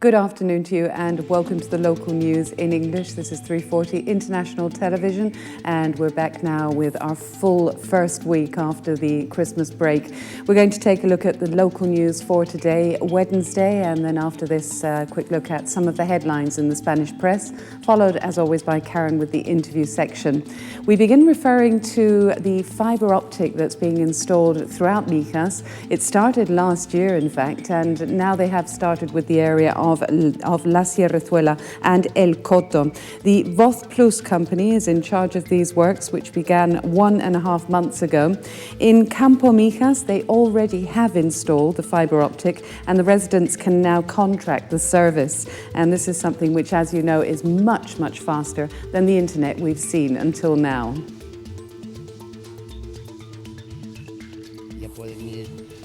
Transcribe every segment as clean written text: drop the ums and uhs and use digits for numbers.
Good afternoon to you and welcome to the local news in English. This is 340 International Television and we're back now with our full first week after the Christmas break. We're going to take a look at the local news for today, Wednesday, and then after this, a quick look at some of the headlines in the Spanish press, followed as always by Karen with the interview section. We begin referring to the fibre optic that's being installed throughout Mijas. It started last year, in fact, and now they have started with the area of La Sierrezuela and El Coto. The Voz Plus company is in charge of these works, which began 1.5 months ago. In Campo Mijas, they already have installed the fibre optic and the residents can now contract the service. And this is something which, as you know, is much, much faster than the internet we've seen until now.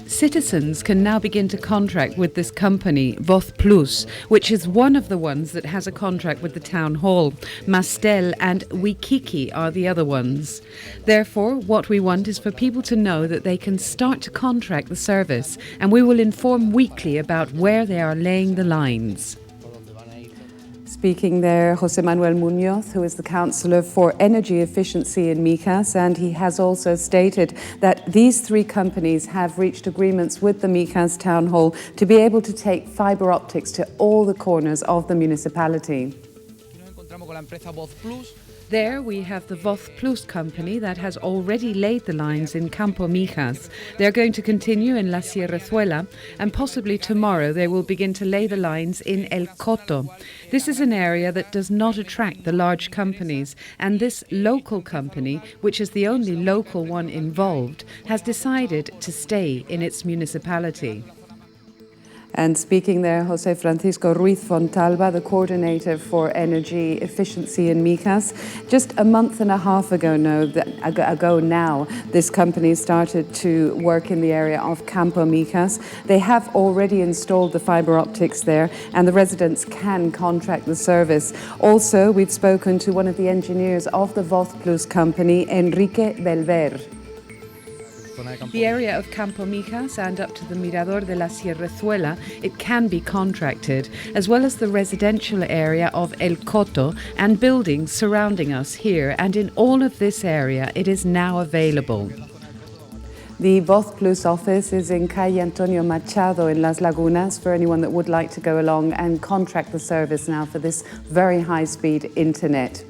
Citizens can now begin to contract with this company, Voz Plus, which is one of the ones that has a contract with the town hall. Mastel and Wikiki are the other ones. Therefore, what we want is for people to know that they can start to contract the service, and we will inform weekly about where they are laying the lines. Speaking there, José Manuel Muñoz, who is the Councillor for Energy Efficiency in Mijas, and he has also stated that these three companies have reached agreements with the Mijas Town Hall to be able to take fibre optics to all the corners of the municipality. There we have the Voz Plus company that has already laid the lines in Campo Mijas. They're going to continue in La Sierrezuela and possibly tomorrow they will begin to lay the lines in El Coto. This is an area that does not attract the large companies, and this local company, which is the only local one involved, has decided to stay in its municipality. And speaking there, José Francisco Ruiz Fontalba, the coordinator for energy efficiency in Mijas. Just a month and a half ago now, this company started to work in the area of Campo Mijas. They have already installed the fibre optics there, and the residents can contract the service. Also, we've spoken to one of the engineers of the Voz Plus company, Enrique Belver. The area of Campo Mijas and up to the Mirador de la Sierrezuela, it can be contracted, as well as the residential area of El Coto and buildings surrounding us here, and in all of this area it is now available. The Voz Plus office is in Calle Antonio Machado in Las Lagunas for anyone that would like to go along and contract the service now for this very high-speed internet.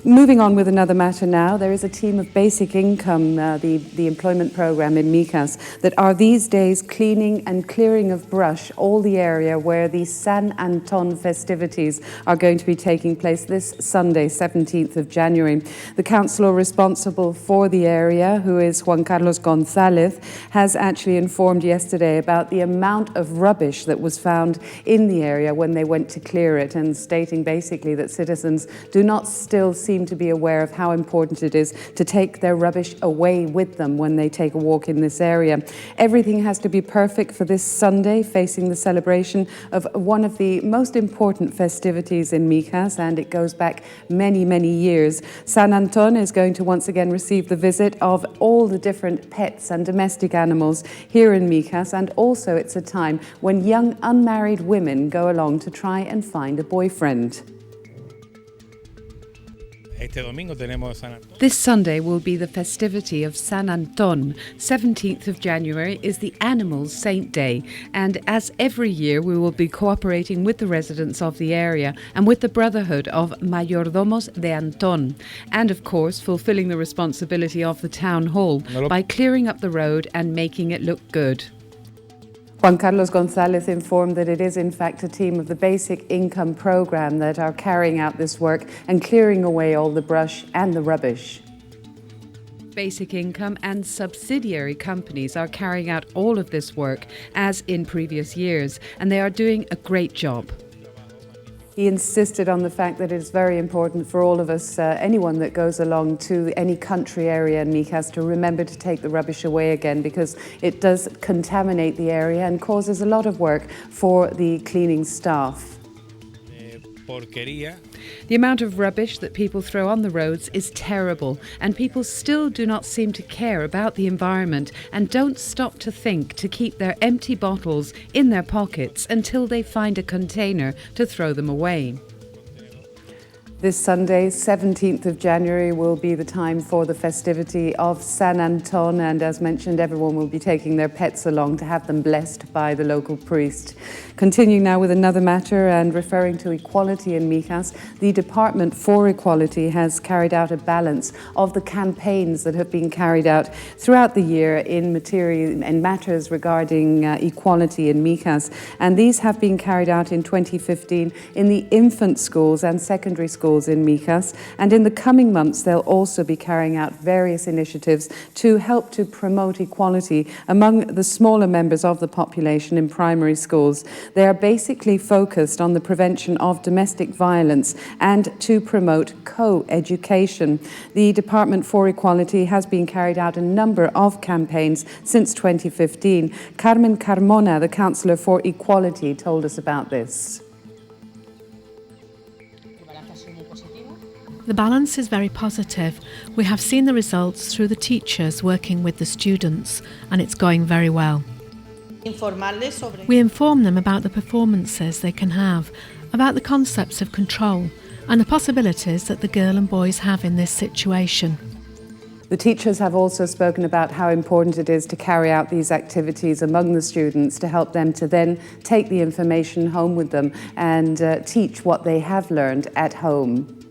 Moving on with another matter now, there is a team of Basic Income, the employment program in Mijas, that are these days cleaning and clearing of brush all the area where the San Anton festivities are going to be taking place this Sunday, 17th of January. The councillor responsible for the area, who is Juan Carlos González, has actually informed yesterday about the amount of rubbish that was found in the area when they went to clear it, and stating basically that citizens do not still seem to be aware of how important it is to take their rubbish away with them when they take a walk in this area. Everything has to be perfect for this Sunday, facing the celebration of one of the most important festivities in Mijas, and it goes back many, many years. San Anton is going to once again receive the visit of all the different pets and domestic animals here in Mijas, and also it's a time when young unmarried women go along to try and find a boyfriend. This Sunday will be the festivity of San Anton. 17th of January is the Animals' Saint Day, and as every year we will be cooperating with the residents of the area and with the Brotherhood of Mayordomos de Anton, and of course fulfilling the responsibility of the town hall by clearing up the road and making it look good. Juan Carlos González informed that it is in fact a team of the Basic Income program that are carrying out this work and clearing away all the brush and the rubbish. Basic Income and subsidiary companies are carrying out all of this work as in previous years, and they are doing a great job. He insisted on the fact that it is very important for all of us, anyone that goes along to any country area in Mijas, to remember to take the rubbish away again, because it does contaminate the area and causes a lot of work for the cleaning staff. The amount of rubbish that people throw on the roads is terrible, and people still do not seem to care about the environment and don't stop to think to keep their empty bottles in their pockets until they find a container to throw them away. This Sunday, 17th of January, will be the time for the festivity of San Anton, and as mentioned, everyone will be taking their pets along to have them blessed by the local priest. Continuing now with another matter and referring to equality in Mijas, the Department for Equality has carried out a balance of the campaigns that have been carried out throughout the year in matters regarding equality in Mijas, and these have been carried out in 2015 in the infant schools and secondary schools in Mijas, and in the coming months they'll also be carrying out various initiatives to help to promote equality among the smaller members of the population in primary schools. They are basically focused on the prevention of domestic violence and to promote co-education. The Department for Equality has been carried out a number of campaigns since 2015. Carmen Carmona, the Councillor for Equality, told us about this. The balance is very positive. We have seen the results through the teachers working with the students, and it's going very well. We inform them about the performances they can have, about the concepts of control, and the possibilities that the girl and boys have in this situation. The teachers have also spoken about how important it is to carry out these activities among the students to help them to then take the information home with them and teach what they have learned at home.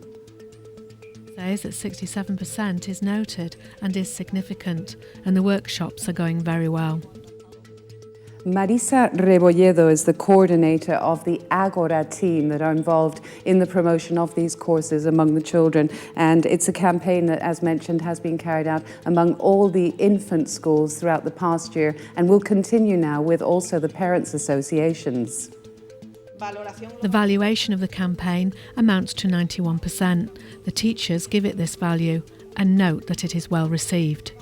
Says that 67% is noted and is significant, and the workshops are going very well. Marisa Rebolledo is the coordinator of the Agora team that are involved in the promotion of these courses among the children, and it's a campaign that, as mentioned, has been carried out among all the infant schools throughout the past year and will continue now with also the parents' associations. The valuation of the campaign amounts to 91%. The teachers give it this value and note that it is well received.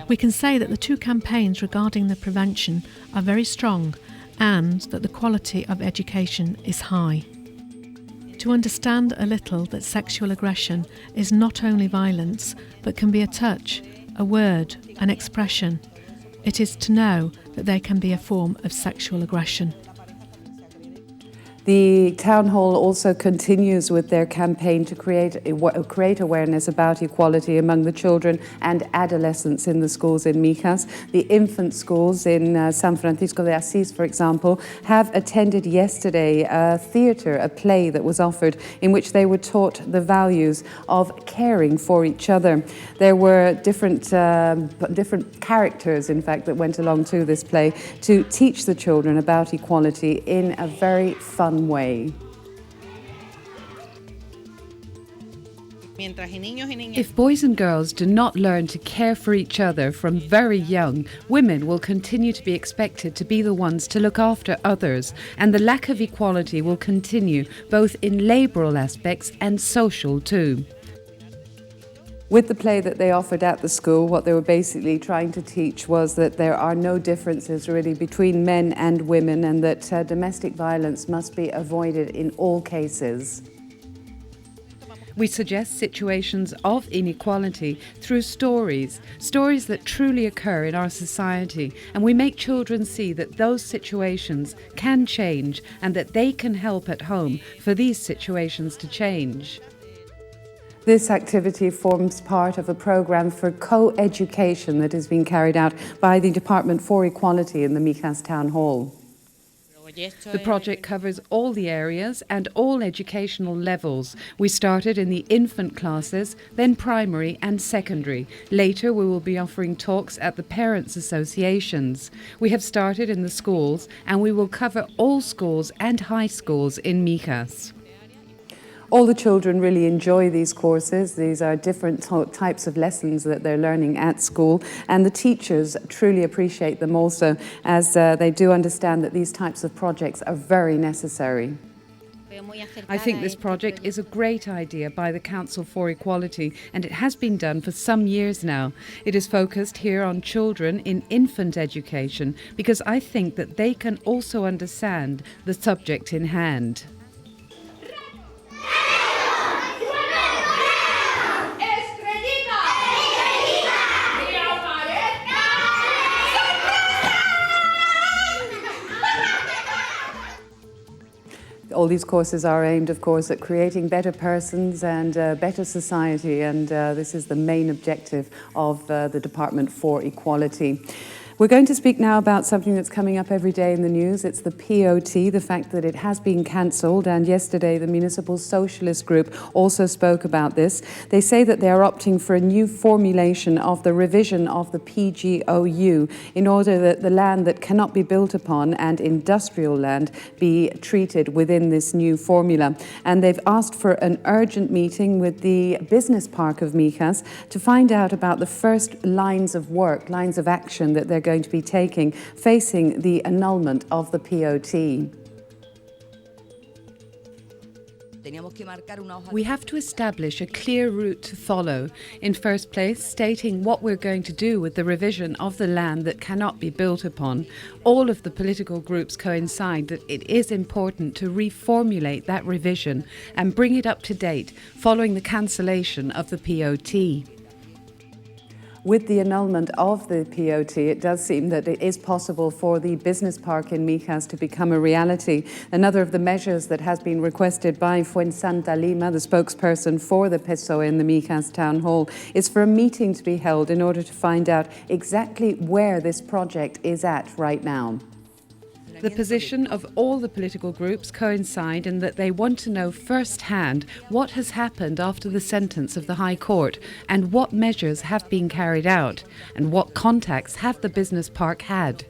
We can say that the two campaigns regarding the prevention are very strong and that the quality of education is high. To understand a little that sexual aggression is not only violence but can be a touch, a word, an expression. It is to know that there can be a form of sexual aggression. The Town Hall also continues with their campaign to create awareness about equality among the children and adolescents in the schools in Mijas. The infant schools in San Francisco de Asís, for example, have attended yesterday a theatre, a play that was offered in which they were taught the values of caring for each other. There were different characters, in fact, that went along to this play to teach the children about equality in a very fun way. If boys and girls do not learn to care for each other from very young, women will continue to be expected to be the ones to look after others, and the lack of equality will continue both in laboral aspects and social too. With the play that they offered at the school, what they were basically trying to teach was that there are no differences really between men and women, and that domestic violence must be avoided in all cases. We suggest situations of inequality through stories that truly occur in our society, and we make children see that those situations can change and that they can help at home for these situations to change. This activity forms part of a programme for co-education that is being carried out by the Department for Equality in the Mijas Town Hall. The project covers all the areas and all educational levels. We started in the infant classes, then primary and secondary. Later we will be offering talks at the parents' associations. We have started in the schools, and we will cover all schools and high schools in Mijas. All the children really enjoy these courses. These are different types of lessons that they're learning at school, and the teachers truly appreciate them also, as they do understand that these types of projects are very necessary. I think this project is a great idea by the Council for Equality, and it has been done for some years now. It is focused here on children in infant education because I think that they can also understand the subject in hand. All these courses are aimed, of course, at creating better persons and a better society, and this is the main objective of the Department for Equality. We're going to speak now about something that's coming up every day in the news. It's the POT, the fact that it has been cancelled, and yesterday the Municipal Socialist Group also spoke about this. They say that they are opting for a new formulation of the revision of the PGOU in order that the land that cannot be built upon and industrial land be treated within this new formula. And they've asked for an urgent meeting with the business park of Mijas to find out about the first lines of work, lines of action that they're going to be taking facing the annulment of the POT. We have to establish a clear route to follow. In first place, stating what we're going to do with the revision of the land that cannot be built upon. All of the political groups coincide that it is important to reformulate that revision and bring it up to date following the cancellation of the POT. With the annulment of the POT, it does seem that it is possible for the business park in Mijas to become a reality. Another of the measures that has been requested by Fuensanta Lima, the spokesperson for the PSOE in the Mijas Town Hall, is for a meeting to be held in order to find out exactly where this project is at right now. The position of all the political groups coincide in that they want to know firsthand what has happened after the sentence of the High Court and what measures have been carried out and what contacts have the business park had.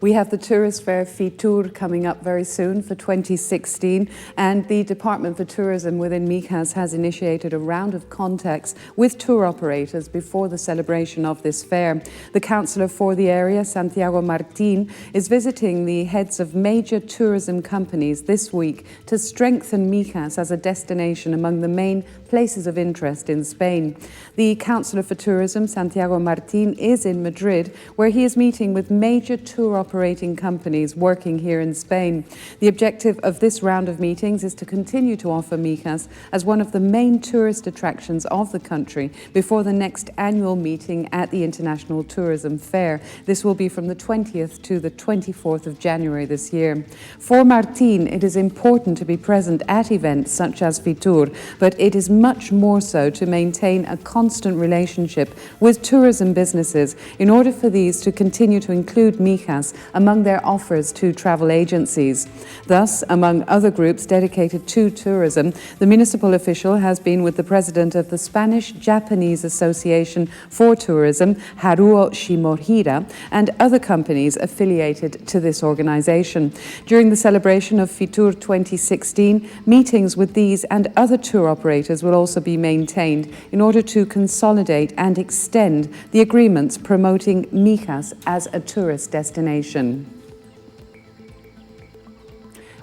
We have the tourist fair Fitur coming up very soon for 2016, and the Department for Tourism within Mijas has initiated a round of contacts with tour operators before the celebration of this fair. The councillor for the area, Santiago Martín, is visiting the heads of major tourism companies this week to strengthen Mijas as a destination among the main places of interest in Spain. The councillor for tourism, Santiago Martín, is in Madrid, where he is meeting with major tour operating companies working here in Spain. The objective of this round of meetings is to continue to offer Mijas as one of the main tourist attractions of the country before the next annual meeting at the International Tourism Fair. This will be from the 20th to the 24th of January this year. For Martín, it is important to be present at events such as Fitur, but it is much more so to maintain a constant relationship with tourism businesses in order for these to continue to include Mijas among their offers to travel agencies. Thus, among other groups dedicated to tourism, the municipal official has been with the president of the Spanish-Japanese Association for Tourism, Haruo Shimohira, and other companies affiliated to this organization. During the celebration of Fitur 2016, meetings with these and other tour operators will also be maintained in order to consolidate and extend the agreements promoting Mijas as a tourist destination.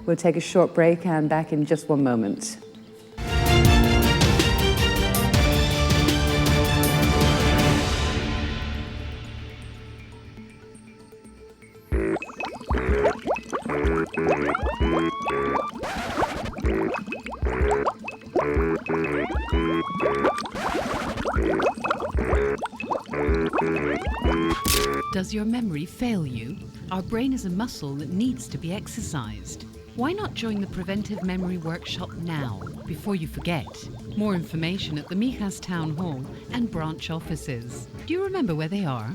We'll take a short break and back in just one moment. Does your memory fail you? Our brain is a muscle that needs to be exercised. Why not join the Preventive Memory Workshop now, before you forget? More information at the Mijas Town Hall and branch offices. Do you remember where they are?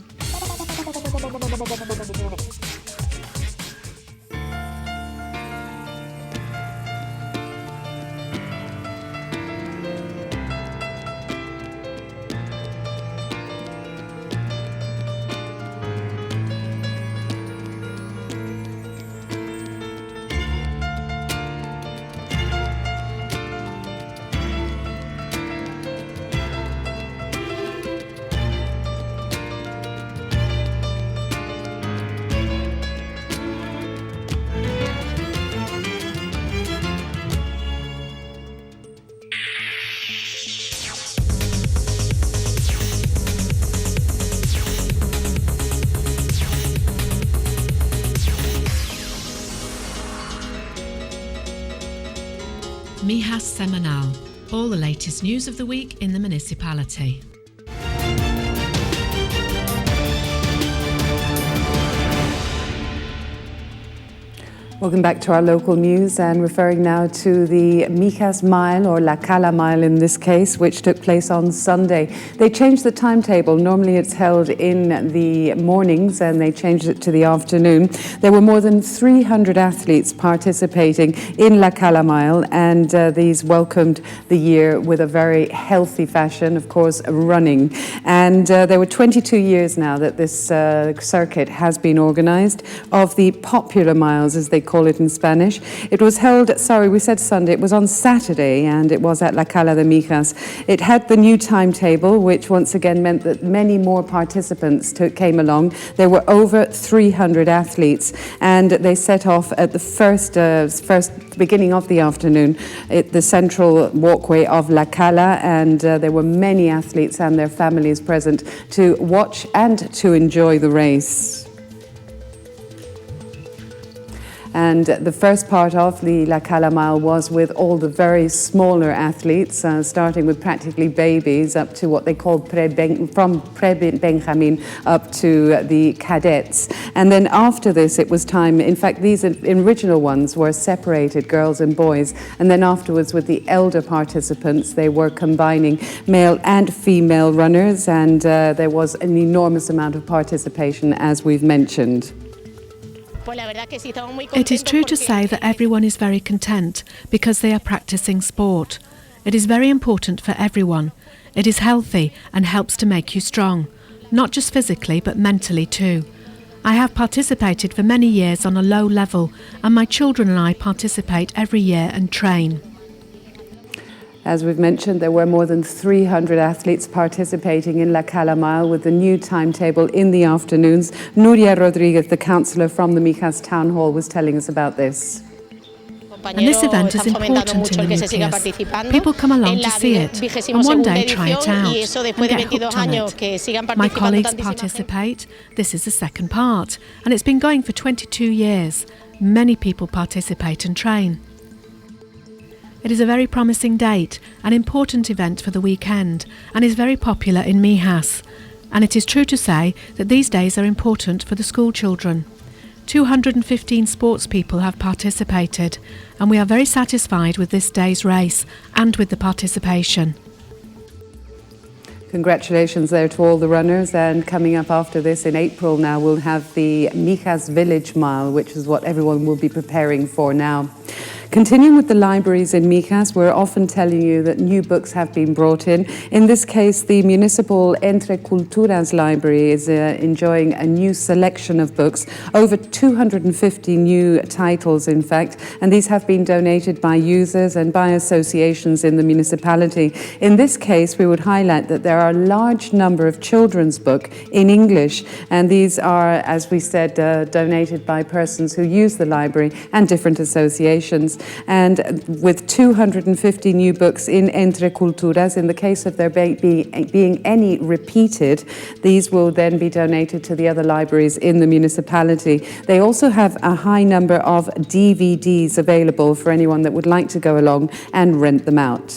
Mijas SEMANAL, all the latest news of the week in the municipality. Welcome back to our local news, and referring now to the Mijas Mile, or La Cala Mile in this case, which took place on Sunday. They changed the timetable. Normally it's held in the mornings and they changed it to the afternoon. There were more than 300 athletes participating in La Cala Mile, and these welcomed the year with a very healthy fashion, of course, running. And there were 22 years now that this circuit has been organized of the popular miles, as they call it in Spanish. It was held, we said Sunday, it was on Saturday, and it was at La Cala de Mijas. It had the new timetable, which once again meant that many more participants came along. There were over 300 athletes, and they set off at the first beginning of the afternoon at the central walkway of La Cala, and there were many athletes and their families present to watch and to enjoy the race. And the first part of the La Cala Mile was with all the very smaller athletes, starting with practically babies up to what they call from pre-Benjamin up to the cadets. And then after this, it was time, in fact, these original ones were separated, girls and boys. And then afterwards, with the elder participants, they were combining male and female runners, and there was an enormous amount of participation, as we've mentioned. It is true to say that everyone is very content because they are practicing sport. It is very important for everyone. It is healthy and helps to make you strong, not just physically but mentally too. I have participated for many years on a low level, and my children and I participate every year and train. As we've mentioned, there were more than 300 athletes participating in La Cala Mile with the new timetable in the afternoons. Nuria Rodriguez, the councillor from the Mijas Town Hall, was telling us about this. And this event is important in the Mijas. People come along to see it and one day try it out and get hooked on it. My colleagues participate. This is the second part, and it's been going for 22 years. Many people participate and train. It is a very promising date, an important event for the weekend, and is very popular in Mijas. And it is true to say that these days are important for the school children. 215 sports people have participated, and we are very satisfied with this day's race and with the participation. Congratulations there to all the runners, and coming up after this in April now we'll have the Mijas Village Mile, which is what everyone will be preparing for now. Continuing with the libraries in Mijas, we're often telling you that new books have been brought in. In this case, the municipal Entre Culturas library is enjoying a new selection of books, over 250 new titles in fact, and these have been donated by users and by associations in the municipality. In this case, we would highlight that there are a large number of children's books in English, and these are, as we said, donated by persons who use the library and different associations. And with 250 new books in Entre Culturas, in the case of there being any repeated, these will then be donated to the other libraries in the municipality. They also have a high number of DVDs available for anyone that would like to go along and rent them out.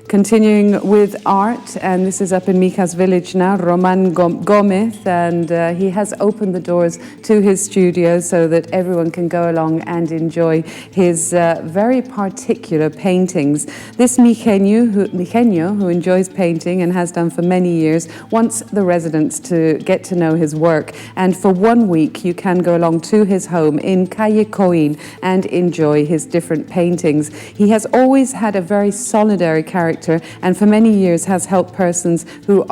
Continuing with art, and this is up in Mijas Village now, Roman Gomez, and he has opened the doors to his studio so that everyone can go along and enjoy his very particular paintings. This Mijeño, who enjoys painting and has done for many years, wants the residents to get to know his work, and for 1 week you can go along to his home in Calle Coín and enjoy his different paintings. He has always had a very solidary character, and for many years has helped persons who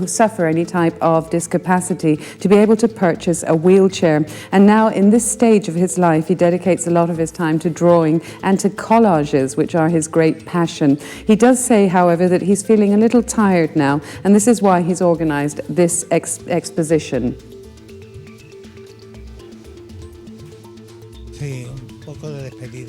suffer any type of discapacity to be able to purchase a wheelchair. And now in this stage of his life, he dedicates a lot of his time to drawing and to collages, which are his great passion. He does say, however, that he's feeling a little tired now, and this is why he's organized this exposition.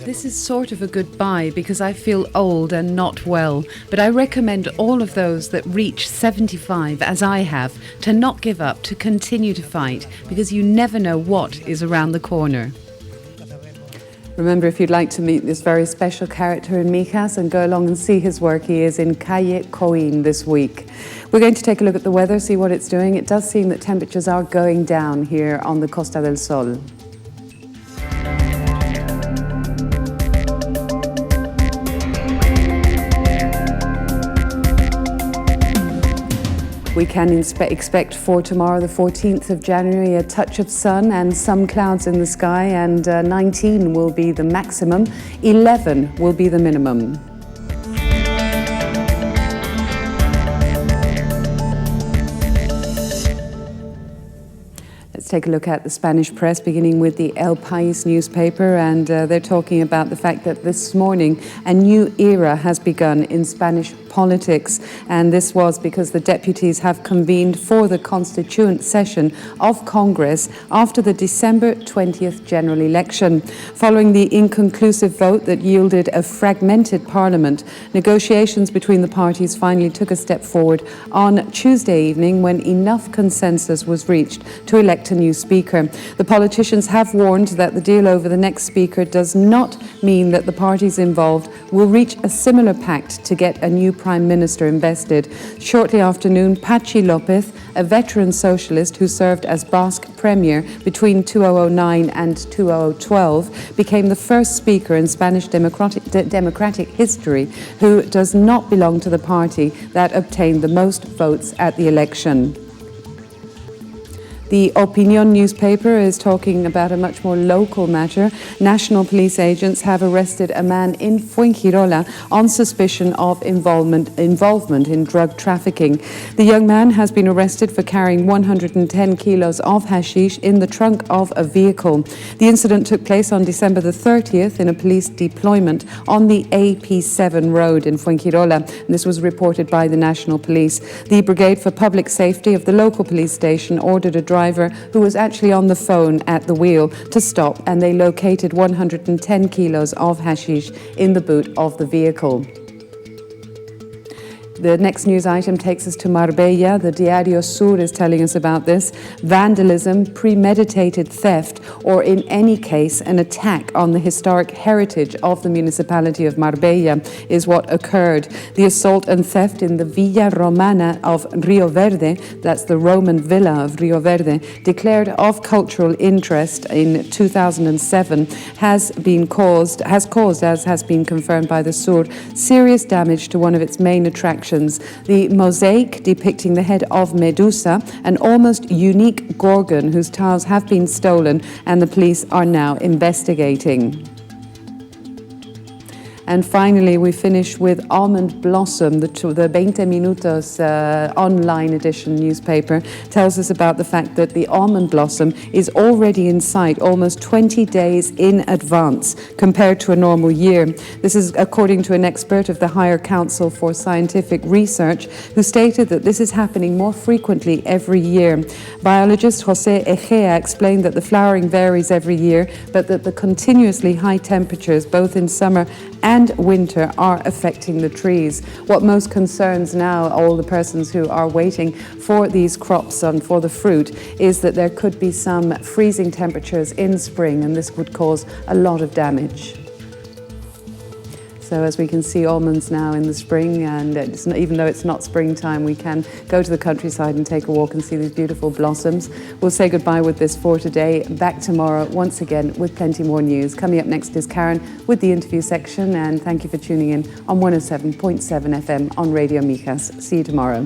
This is sort of a goodbye because I feel old and not well, but I recommend all of those that reach 75, as I have, to not give up, to continue to fight, because you never know what is around the corner. Remember, if you'd like to meet this very special character in Mijas and go along and see his work, he is in Calle Coín this week. We're going to take a look at the weather, see what it's doing. It does seem that temperatures are going down here on the Costa del Sol. We can expect for tomorrow, the 14th of January, a touch of sun and some clouds in the sky, and 19 will be the maximum, 11 will be the minimum. Let's take a look at the Spanish press, beginning with the El País newspaper, and they're talking about the fact that this morning a new era has begun in Spanish politics, and this was because the deputies have convened for the constituent session of Congress after the December 20th general election. Following the inconclusive vote that yielded a fragmented parliament, negotiations between the parties finally took a step forward on Tuesday evening when enough consensus was reached to elect a new speaker. The politicians have warned that the deal over the next speaker does not mean that the parties involved will reach a similar pact to get a new Prime Minister invested. Shortly after noon, Patxi López, a veteran socialist who served as Basque Premier between 2009 and 2012, became the first speaker in Spanish democratic history who does not belong to the party that obtained the most votes at the election. The Opinión newspaper is talking about a much more local matter. National police agents have arrested a man in Fuengirola on suspicion of involvement in drug trafficking. The young man has been arrested for carrying 110 kilos of hashish in the trunk of a vehicle. The incident took place on December the 30th in a police deployment on the AP7 road in Fuengirola. This was reported by the National Police. The Brigade for Public Safety of the local police station ordered a driver who was actually on the phone at the wheel to stop, and they located 110 kilos of hashish in the boot of the vehicle. The next news item takes us to Marbella. The Diario Sur is telling us about this. Vandalism, premeditated theft, or in any case, an attack on the historic heritage of the municipality of Marbella is what occurred. The assault and theft in the Villa Romana of Rio Verde, that's the Roman villa of Rio Verde, declared of cultural interest in 2007, has caused, as has been confirmed by the Sur, serious damage to one of its main attractions. The mosaic depicting the head of Medusa, an almost unique gorgon whose tiles have been stolen, and the police are now investigating. And finally, we finish with Almond Blossom. The 20 Minutos online edition newspaper tells us about the fact that the almond blossom is already in sight almost 20 days in advance compared to a normal year. This is according to an expert of the Higher Council for Scientific Research, who stated that this is happening more frequently every year. Biologist José Egea explained that the flowering varies every year, but that the continuously high temperatures, both in summer and winter, are affecting the trees. What most concerns now all the persons who are waiting for these crops and for the fruit is that there could be some freezing temperatures in spring, and this would cause a lot of damage. So as we can see almonds now in the spring, and even though it's not springtime, we can go to the countryside and take a walk and see these beautiful blossoms. We'll say goodbye with this for today. Back tomorrow once again with plenty more news. Coming up next is Karen with the interview section, and thank you for tuning in on 107.7 FM on Radio Mijas. See you tomorrow.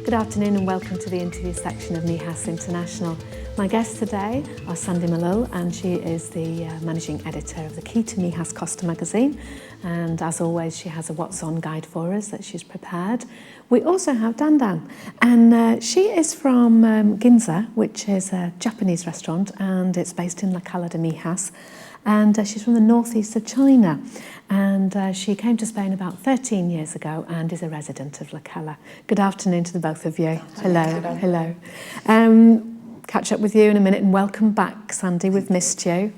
Good afternoon and welcome to the interview section of Mijas International. My guests today are Sandy Malul, and she is the managing editor of the Key to Mijas Costa magazine, and as always she has a What's On guide for us that she's prepared. We also have Dandan, and she is from Ginza, which is a Japanese restaurant, and it's based in La Cala de Mijas, and she's from the northeast of China, and she came to Spain about 13 years ago and is a resident of La Cala. Good afternoon to the both of you. Hello, hello. Catch up with you in a minute, and welcome back, Sandy. We've missed you.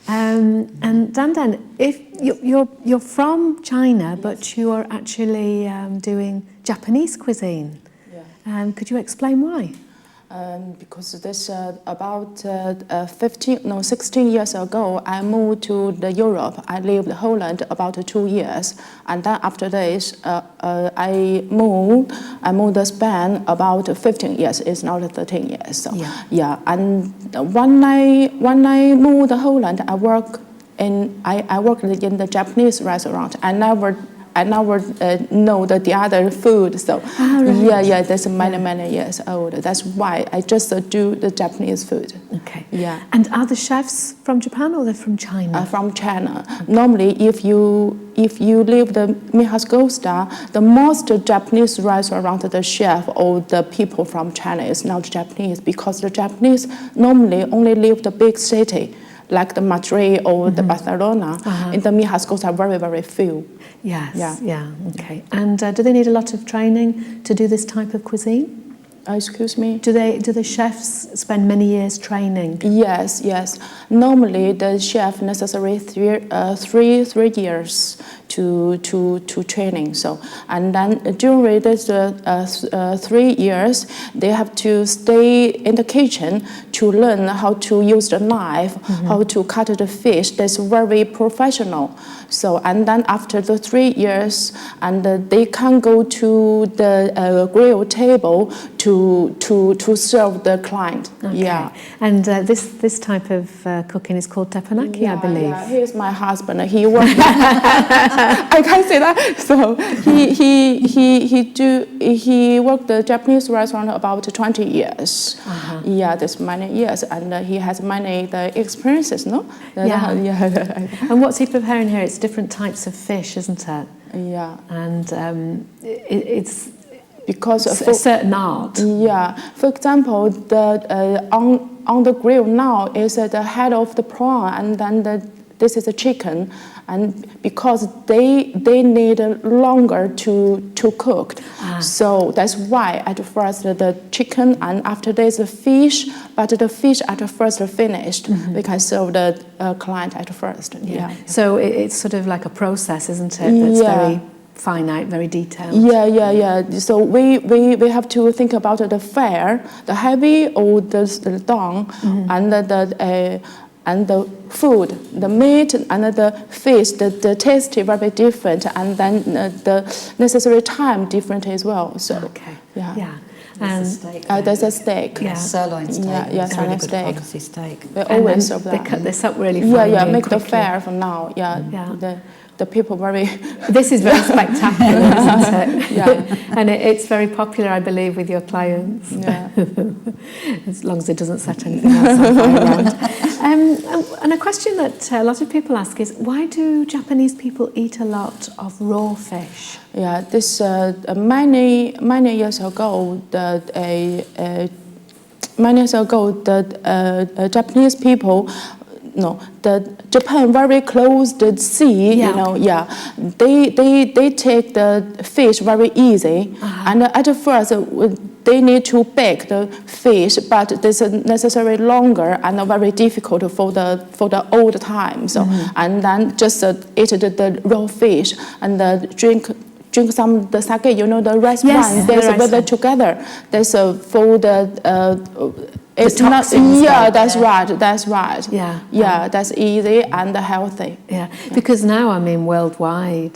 And Dandan, if you're from China, but you are actually doing Japanese cuisine. Yeah. Could you explain why? Because this about 16 years ago, I moved to Europe. I lived in Holland about 2 years, and then after this, I moved to Spain about 15 years. It's now 13 years. So, yeah. And when I moved to Holland, I worked in the Japanese restaurant. I never know the other food, so right. Yeah, that's many years old. That's why I just do the Japanese food. Okay. Yeah. And are the chefs from Japan or they're from China? From China. Okay. Normally, if you leave the Mijas Costa, the most Japanese restaurant, the chef or the people from China is not Japanese, because the Japanese normally only live the big city, like the Madrid or the Barcelona. In the Mijas Costa, very few. Yes, yeah, okay. And do they need a lot of training to do this type of cuisine? Excuse me? Do the chefs spend many years training? Yes. Normally, the chef necessary 3 years to training. So, and then during this 3 years, they have to stay in the kitchen to learn how to use the knife, how to cut the fish. That's very professional. So, and then after the 3 years, and they can go to the grill table to serve the client. Okay. Yeah. And this type of cooking is called teppanyaki, I believe. Yeah, he's my husband. He worked. I can't say that. So he worked the Japanese restaurant about 20 years. Yeah, that's many years, and he has many experiences. No. Yeah. And what's he preparing here? It's different types of fish, isn't it? Yeah. And it's because of a certain art. Yeah. For example, on the grill now is the head of the prawn, and then this is a chicken, and because they need longer to cook, so that's why at first the chicken, and after this the fish, but the fish at first finished, we can serve the client at first. Yeah. So it's sort of like a process, isn't it? That's very finite, very detailed. Yeah. So we have to think about the fare, the heavy or the down, and the food, the meat and the fish, the taste is very different, and then the necessary time different as well. So yeah. And there's a steak. Yeah. Sirloin steak. Yeah, sirloin steak. steak. We always serve that. They cut this up really finely. Yeah, make quickly. the fare for now. Yeah. The people very. This is very spectacular, isn't it? Yeah. And it's very popular, I believe, with your clients. Yeah. As long as it doesn't set anything else on fire around. And a question that a lot of people ask is, why do Japanese people eat a lot of raw fish? Yeah, this many years ago, the Japanese people. No, the Japan very close to the sea, they take the fish very easy, and at first they need to bake the fish, but this is necessarily longer and very difficult for the old time. So and then just eat the raw fish and drink some the sake, the rice wine. There's with it together. There's for the. It's not. Yeah, that's right. Yeah, that's easy and healthy. Yeah, because now worldwide,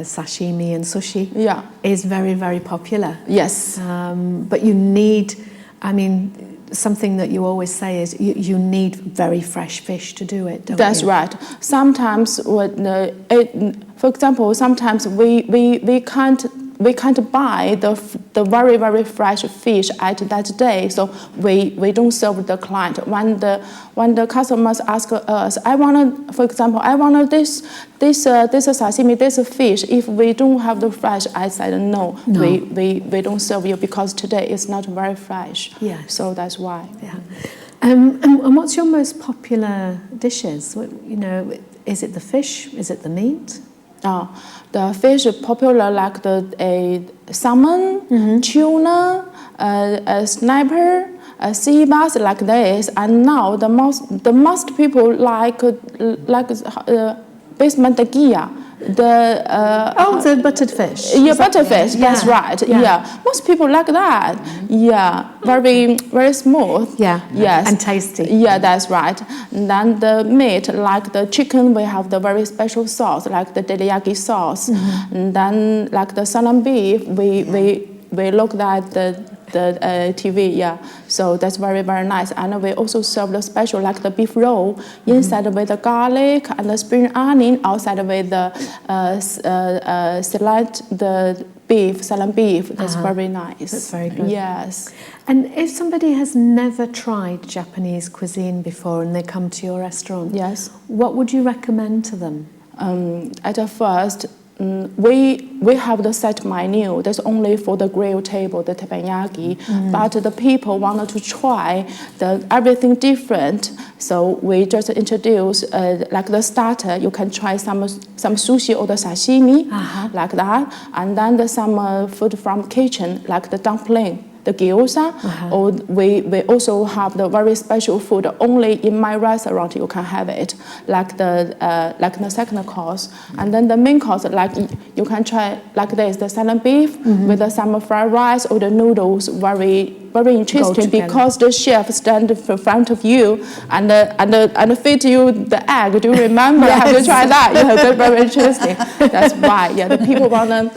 sashimi and sushi is very, very popular. Yes. But you need, something that you always say is you need very fresh fish to do it, don't you? That's right. Sometimes for example, sometimes we can't we can't buy the very, very fresh fish at that day, so we don't serve the client. When the customers ask us, for example, I want this sashimi, this fish. If we don't have the fresh, I said no. We don't serve you because today it's not very fresh. Yeah. So that's why. Yeah. And what's your most popular dishes? You know, is it the fish? Is it the meat? The fish is popular like the salmon, tuna, snapper, sea bass like this. And now the most people like basement gia. The buttered fish. Yeah, buttered fish. That's right. Yeah, most people like that. Yeah, very, very smooth. Yeah. Yes. And tasty. Yeah, that's right. And then the meat, like the chicken, we have the very special sauce, like the teriyaki sauce. And then like the salam beef, we look at the TV, yeah. So that's very, very nice. And we also serve the special, like the beef roll, inside with the garlic and the spring onion, outside with the salam beef. That's very nice. That's very good. Yes. And if somebody has never tried Japanese cuisine before and they come to your restaurant, yes, what would you recommend to them? At first, we have the set menu. That's only for the grill table, the teppanyaki. But the people wanted to try everything different. So we just introduce like the starter. You can try some sushi or the sashimi, like that. And then some food from kitchen, like the dumpling, the gyoza. Or we also have the very special food. Only in my restaurant you can have it, like the second course. And then the main course, like you can try like this, the salam beef with some fried rice or the noodles. Very, very interesting because the chef stand in front of you and feed you the egg. Do you remember? Yes. Have you tried that? Yeah, that's very interesting. That's why. Yeah, the people wanna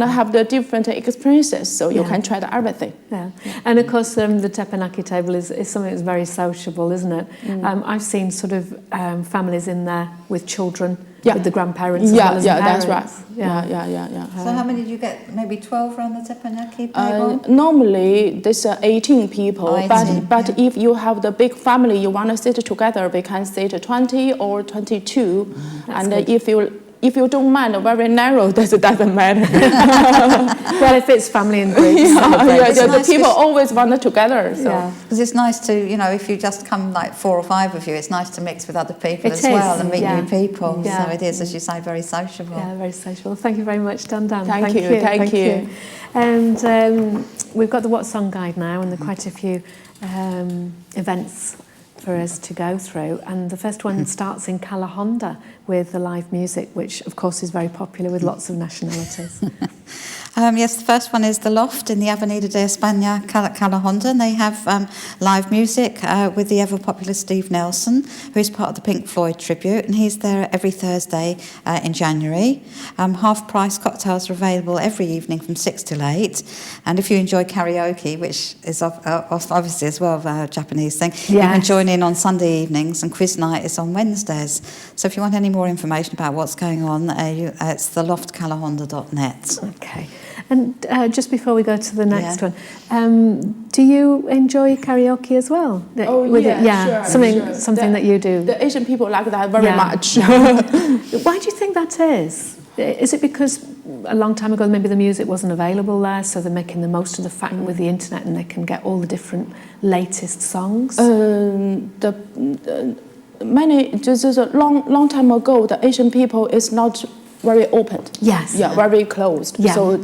have the different experiences, so you can try everything. Yeah. And of course, the teppanyaki table is something that's very sociable, isn't it? I've seen sort of families in there with children, with the grandparents as well as the parents. That's right. Yeah. So how many did you get? Maybe 12 around the teppanyaki table? Normally, there's 18 people, 18, but if you have the big family, you want to sit together, we can sit 20 or 22. And if you don't mind, very narrow, that doesn't matter. Well, if it's family and groups. The people always want it together. So. Because it's nice to, you know, if you just come like 4 or 5 of you, it's nice to mix with other people as well and meet new people. So it is, as you say, very sociable. Yeah, very sociable. Thank you very much, Dan. Thank you. And we've got the What Song Guide now, and there are quite a few events for us to go through, and the first one starts in Calahonda with the live music, which of course is very popular with lots of nationalities. Yes, the first one is The Loft in the Avenida de España, Calahonda, and they have live music with the ever-popular Steve Nelson, who is part of the Pink Floyd tribute, and he's there every Thursday in January. Half-price cocktails are available every evening from 6 till 8, and if you enjoy karaoke, which is obviously as well a Japanese thing, you can join in on Sunday evenings, and quiz night is on Wednesdays. So if you want any more information about what's going on, it's theloftcalahonda.net. Okay. And just before we go to the next one, do you enjoy karaoke as well? Sure. Something that you do. The Asian people like that very much. Why do you think that is? Is it because a long time ago maybe the music wasn't available there, so they're making the most of the fact with the internet and they can get all the different latest songs? Just a long time ago, the Asian people is not very open. Yes. Yeah, very closed. Yeah. So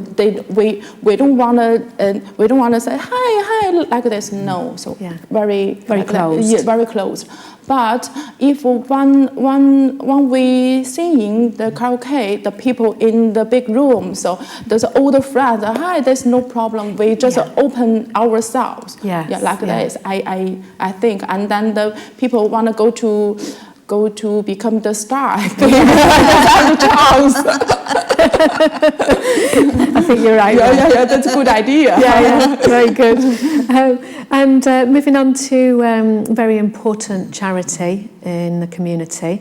we don't wanna say hi like this. No. So very closed. Yeah, very closed. But if when we sing the karaoke, the people in the big room, so there's older friends. Hi, there's no problem. We just open ourselves. Like this. I think, and then the people wanna go to become the star. I think you're right. Yeah, that's a good idea. Very good. And moving on to a very important charity in the community,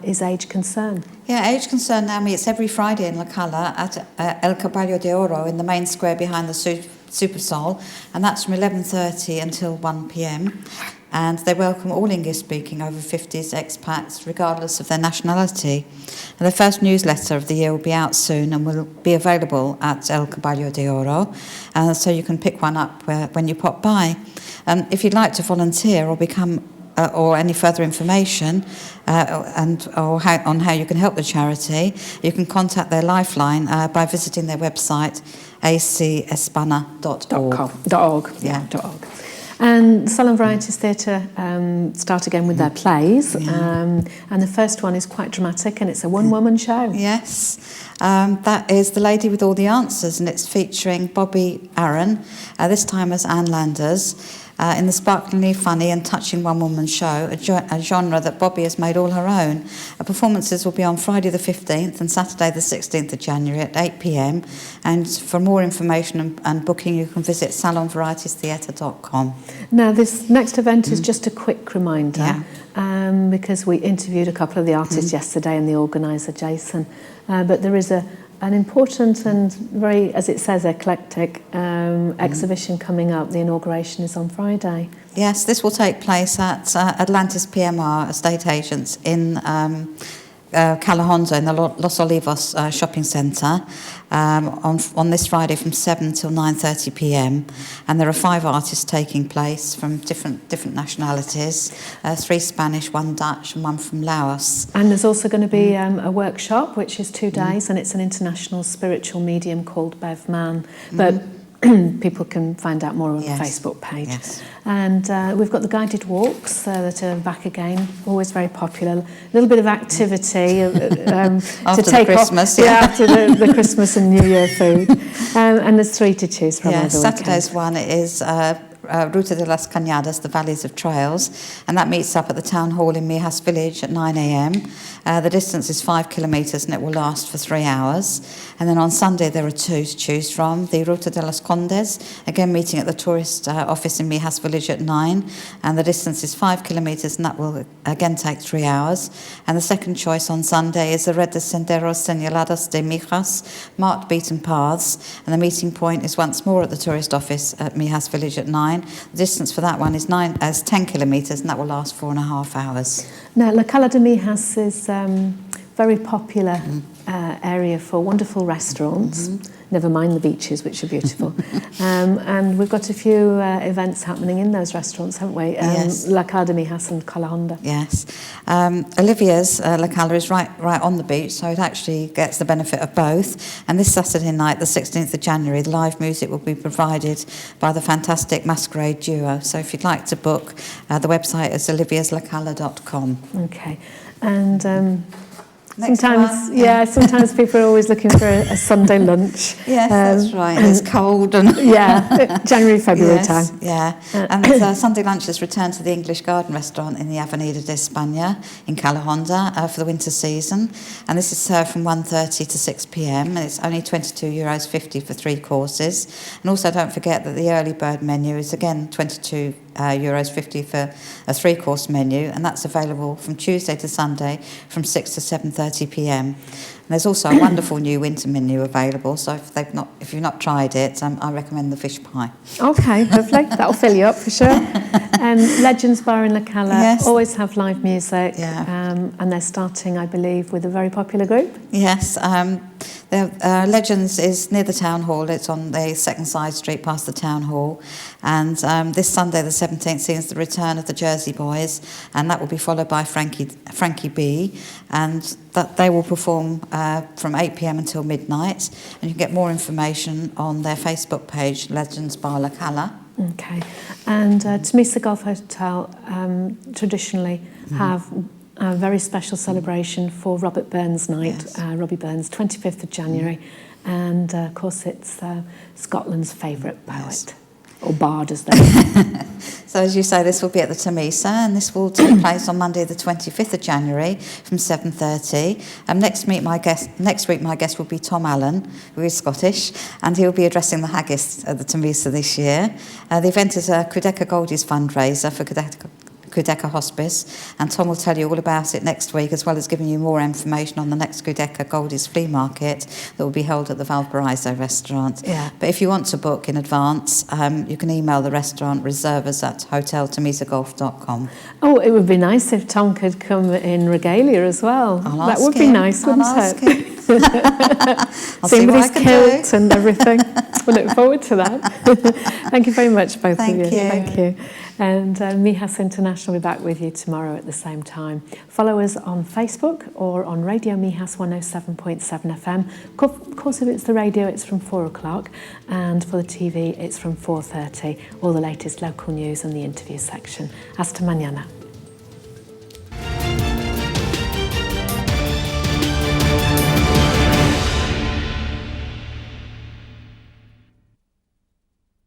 is Age Concern. Yeah, Age Concern now meets every Friday in La Cala at El Caballo de Oro in the main square behind the Super Sol, and that's from 11:30 until 1 p.m. And they welcome all English-speaking over 50s expats, regardless of their nationality. And the first newsletter of the year will be out soon and will be available at El Caballo de Oro, so you can pick one up when you pop by. If you'd like to volunteer or become or any further information on how you can help the charity, you can contact their lifeline by visiting their website, acespana.org. Yeah. .org. And Salon Varieties Theatre start again with their plays, and the first one is quite dramatic, and it's a one-woman show. Yes, that is The Lady with All the Answers, and it's featuring Bobby Aaron, this time as Anne Landers, in the sparklingly funny and touching one-woman show, a genre that Bobby has made all her own. Performances will be on Friday the 15th and Saturday the 16th of January at 8 p.m. And for more information and booking, you can visit salonvarietiestheatre.com. Now, this next event is just a quick reminder, because we interviewed a couple of the artists yesterday and the organiser, Jason. But there is an important and very, as it says, eclectic exhibition coming up. The inauguration is on Friday. Yes, this will take place at Atlantis PMR Estate Agents in Calahonda in the Los Olivos shopping centre on this Friday from 7 till 9:30 p.m. And there are 5 artists taking place from different nationalities, 3 Spanish, 1 Dutch and 1 from Laos. And there's also going to be a workshop which is 2 days, and it's an international spiritual medium called Bev Mann. But people can find out more on the Facebook page. Yes. And we've got the guided walks that are back again, always very popular. A little bit of activity after to take Christmas, off after the Christmas and New Year food. And there's 3 to choose from. Yes, Saturday's one is Ruta de las Cañadas, the Valleys of Trails, and that meets up at the Town Hall in Mijas Village at 9 a.m. The distance is 5 kilometres and it will last for 3 hours. And then on Sunday there are 2 to choose from. The Ruta de los Condes, again meeting at the tourist office in Mijas Village at 9, and the distance is 5 kilometres and that will again take 3 hours. And the second choice on Sunday is the Red de Senderos Señalados de Mijas, marked beaten paths, and the meeting point is once more at the tourist office at Mijas Village at 9. The distance for that one is 10 kilometres and that will last 4.5 hours. Now, La Cala de Mijas is very popular area for wonderful restaurants, never mind the beaches, which are beautiful. And we've got a few events happening in those restaurants, haven't we? Yes. La Cala de Mijas and Calahonda. Yes. Olivia's La Cala is right on the beach, so it actually gets the benefit of both. And this Saturday night, the 16th of January, the live music will be provided by the fantastic Masquerade Duo. So if you'd like to book, the website is oliviaslacala.com. Okay. And Sometimes people are always looking for a Sunday lunch. Yes, that's right. It's cold and January, February time. Yeah, and Sunday lunches return to the English Garden restaurant in the Avenida de España in Calahonda for the winter season, and this is served from 1:30 to 6 p.m. and it's only €22.50 for 3 courses. And also don't forget that the early bird menu is again €22.50 for a 3-course menu, and that's available from Tuesday to Sunday from 6 to 7:30 p.m. And there's also a wonderful new winter menu available, so if you've not tried it, I recommend the fish pie. Okay, lovely. That'll fill you up for sure. Legends Bar in La Cala always have live music, and they're starting, I believe, with a very popular group. Yes, Legends is near the Town Hall. It's on the second side street past the Town Hall. And this Sunday, the 17th, sees the return of the Jersey Boys, and that will be followed by Frankie B. And that they will perform from 8 p.m. until midnight. And you can get more information on their Facebook page, Legends Bar La Cala. Okay. And Tamisa Golf Hotel traditionally have a very special celebration for Robert Burns Night, Robbie Burns, 25th of January. And, of course, it's Scotland's favourite poet, or bard, as they say. So, as you say, this will be at the Tamisa, and this will take place on Monday the 25th of January from 7:30. Next week, my guest will be Tom Allen, who is Scottish, and he will be addressing the haggis at the Tamisa this year. The event is a Quedeca Goldies fundraiser for Kudeka Hospice, and Tom will tell you all about it next week, as well as giving you more information on the next Kudeka Goldies Flea Market that will be held at the Valparaiso restaurant. Yeah. But if you want to book in advance, you can email the restaurant reservers@hoteltamisagolf.com. Oh, it would be nice if Tom could come in regalia as well. That would be nice, wouldn't it? See with his kilt and everything. We look forward to that. Thank you very much, both of you. Thank you. And Mijas International will be back with you tomorrow at the same time. Follow us on Facebook or on Radio Mijas 107.7 FM. Of course, if it's the radio, it's from 4 o'clock. And for the TV, it's from 4:30. All the latest local news and the interview section. Hasta mañana.